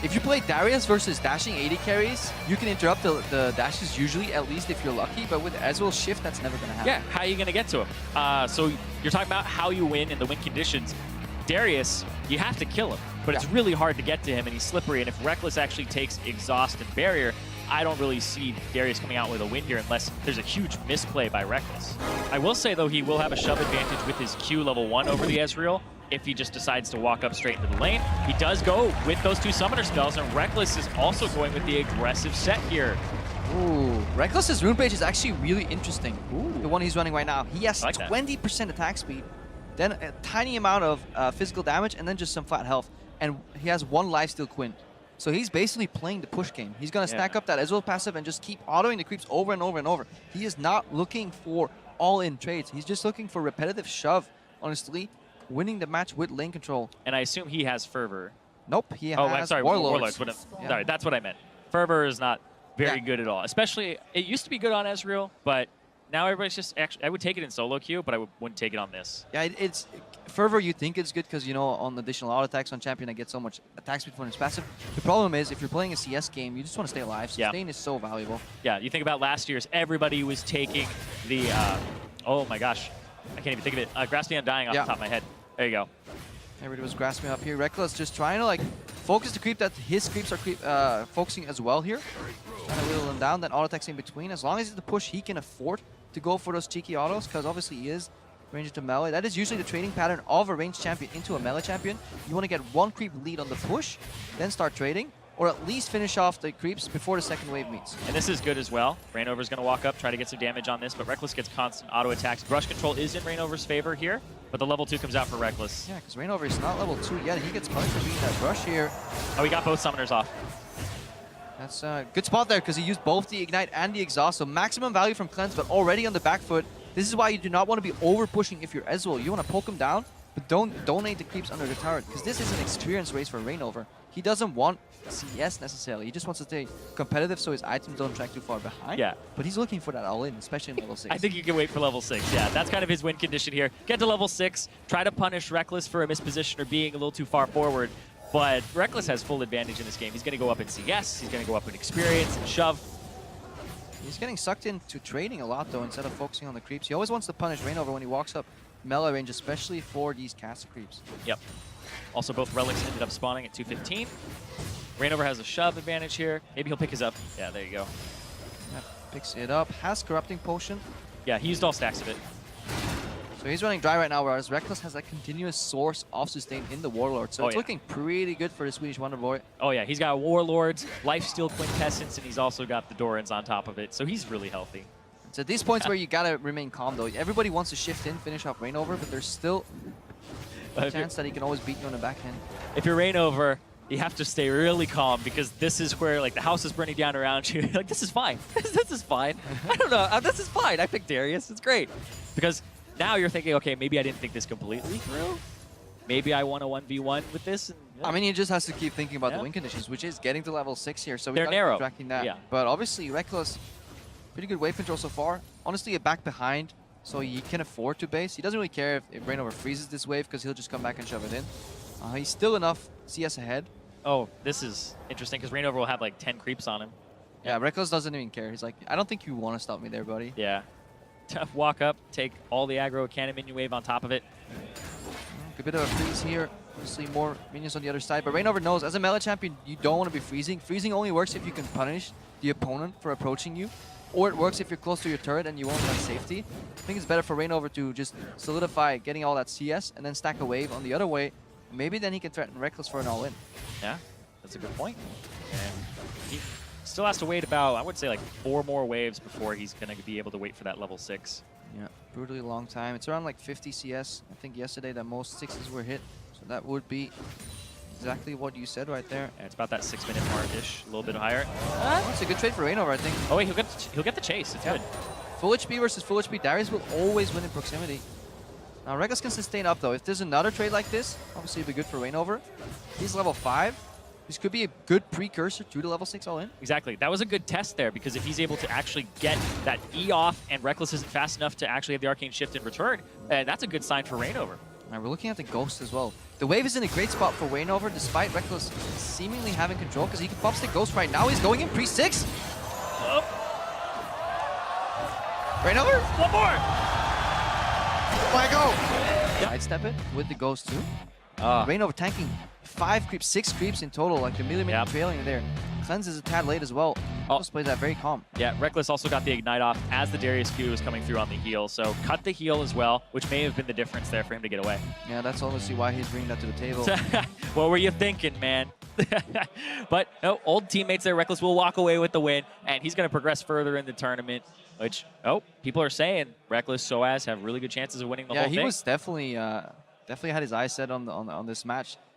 If you play Darius versus dashing 80 carries, you can interrupt the dashes usually, at least if you're lucky, but with Ezreal's shift, that's never going to happen. Yeah, how are you going to get to him? So you're talking about how you win in the win conditions. Darius, you have to kill him, but it's really hard to get to him, and he's slippery, and if Rekkles actually takes Exhaust and Barrier, I don't really see Darius coming out with a win here unless there's a huge misplay by Rekkles. I will say, though, he will have a shove advantage with his Q level 1 over the Ezreal if he just decides to walk up straight into the lane. He does go with those 2 summoner spells, and Rekkles is also going with the aggressive set here. Ooh, Rekkles' rune page is actually really interesting. Ooh. The one he's running right now. He has I like 20% attack speed, then a tiny amount of physical damage, and then just some flat health. And he has 1 lifesteal Quint. So he's basically playing the push game. He's going to stack up that Ezreal passive and just keep autoing the creeps over and over and over. He is not looking for all-in trades. He's just looking for repetitive shove, honestly, winning the match with lane control. And I assume he has Fervor. Nope, he has I'm sorry, Warlords. Sorry, that's what I meant. Fervor is not very good at all. Especially, it used to be good on Ezreal, but now everybody's just actually, I would take it in solo queue, but I wouldn't take it on this. Yeah, it's Fervor, you think it's good because, you know, on additional auto attacks on champion, I get so much attack speed from his passive. The problem is, if you're playing a CS game, you just want to stay alive. So staying is so valuable. Yeah, you think about last year's, everybody was taking the, oh my gosh, I can't even think of it. Grasp the Undying off the top of my head. There you go. Everybody was grasping up here. Rekkles just trying to like focus the creep that his creeps are focusing as well here. Trying to whittle them down, then auto attacks in between. As long as it's the push, he can afford to go for those cheeky autos, because obviously he is ranged to melee. That is usually the trading pattern of a ranged champion into a melee champion. You want to get 1 creep lead on the push, then start trading, or at least finish off the creeps before the second wave meets. And this is good as well. ReignOver is going to walk up, try to get some damage on this, but Rekkles gets constant auto attacks. Brush control is in ReignOver's favor here, but the level 2 comes out for Rekkles. Yeah, because ReignOver is not level 2 yet, and he gets punished for being that brush here. Oh, he got both summoners off. That's a good spot there, because he used both the Ignite and the Exhaust, so maximum value from Cleanse, but already on the back foot. This is why you do not want to be over-pushing if you're Ezreal. You want to poke him down, but don't donate the creeps under the turret, because this is an experience race for ReignOver. He doesn't want CS necessarily. He just wants to stay competitive so his items don't track too far behind. Yeah. But he's looking for that all-in, especially in level 6. I think you can wait for level 6. Yeah, that's kind of his win condition here. Get to level 6, try to punish Rekkles for a misposition or being a little too far forward. But Rekkles has full advantage in this game. He's going to go up in CS, he's going to go up in experience and shove. He's getting sucked into trading a lot, though, instead of focusing on the creeps. He always wants to punish ReignOver when he walks up melee range, especially for these cast creeps. Yep. Also, both relics ended up spawning at 215. ReignOver has a shove advantage here. Maybe he'll pick his up. Yeah, there you go. Yep, picks it up. Has Corrupting Potion. Yeah, he used all stacks of it. So he's running dry right now, whereas Rekkles has a continuous source of sustain in the Warlord. So it's looking pretty good for the Swedish Wonder Boy. Oh yeah, he's got Warlords, Lifesteal Quintessence, and he's also got the Dorans on top of it. So he's really healthy. It's at these points where you gotta remain calm, though. Everybody wants to shift in, finish off ReignOver, but there's still a chance that he can always beat you on the backhand. If you're ReignOver, you have to stay really calm, because this is where like the house is burning down around you. Like, this is fine. This is fine. I don't know. This is fine. I picked Darius. It's great. Because now you're thinking, okay, maybe I didn't think this completely through. Maybe I want a 1v1 with this. And, I mean, he just has to keep thinking about the win conditions, which is getting to level 6 here. So they're narrow. Tracking that. But obviously, Rekkles, pretty good wave control so far. Honestly, a back behind, so he can afford to base. He doesn't really care if ReignOver freezes this wave, because he'll just come back and shove it in. He's still enough CS ahead. Oh, this is interesting, because ReignOver will have like 10 creeps on him. Yeah, Rekkles doesn't even care. He's like, I don't think you want to stop me there, buddy. Yeah. Tough walk up, take all the aggro cannon minion wave on top of it. A bit of a freeze here. Obviously, more minions on the other side. But ReignOver knows, as a melee champion, you don't want to be freezing. Freezing only works if you can punish the opponent for approaching you. Or it works if you're close to your turret and you won't have safety. I think it's better for ReignOver to just solidify getting all that CS and then stack a wave on the other way. Maybe then he can threaten Rekkles for an all-in. Yeah, that's a good point. And he still has to wait about, I would say, like 4 more waves before he's going to be able to wait for that level 6. Yeah, brutally long time. It's around like 50 CS. I think yesterday that most 6s were hit. So that would be exactly what you said right there. And it's about that 6-minute mark-ish, a little bit higher. Oh, it's a good trade for ReignOver, I think. Oh wait, he'll get the chase. It's good. Full HP versus full HP. Darius will always win in proximity. Now, Rekkles can sustain up, though. If there's another trade like this, obviously it'd be good for ReignOver. He's level 5. This could be a good precursor to the level 6 all-in. Exactly. That was a good test there, because if he's able to actually get that E off and Rekkles isn't fast enough to actually have the Arcane Shift in return, that's a good sign for ReignOver. Now, we're looking at the Ghost as well. The wave is in a great spot for ReignOver, despite Rekkles seemingly having control, because he can bump stick Ghost right now. He's going in pre-6. Oh. ReignOver? One more! Let go! Sidestep it with the Ghost too. ReignOver tanking 5 creeps, 6 creeps in total, like the millimeter trailing there. Cleanse is a tad late as well. Just plays that very calm. Yeah, Rekkles also got the Ignite off as the Darius Q was coming through on the heal, so cut the heal as well, which may have been the difference there for him to get away. Yeah, that's obviously why he's bringing that to the table. What were you thinking, man? But no, old teammates there. Rekkles will walk away with the win, and he's going to progress further in the tournament, which, people are saying Rekkles, Soaz have really good chances of winning the whole thing. Yeah, he was definitely had his eyes set on this match.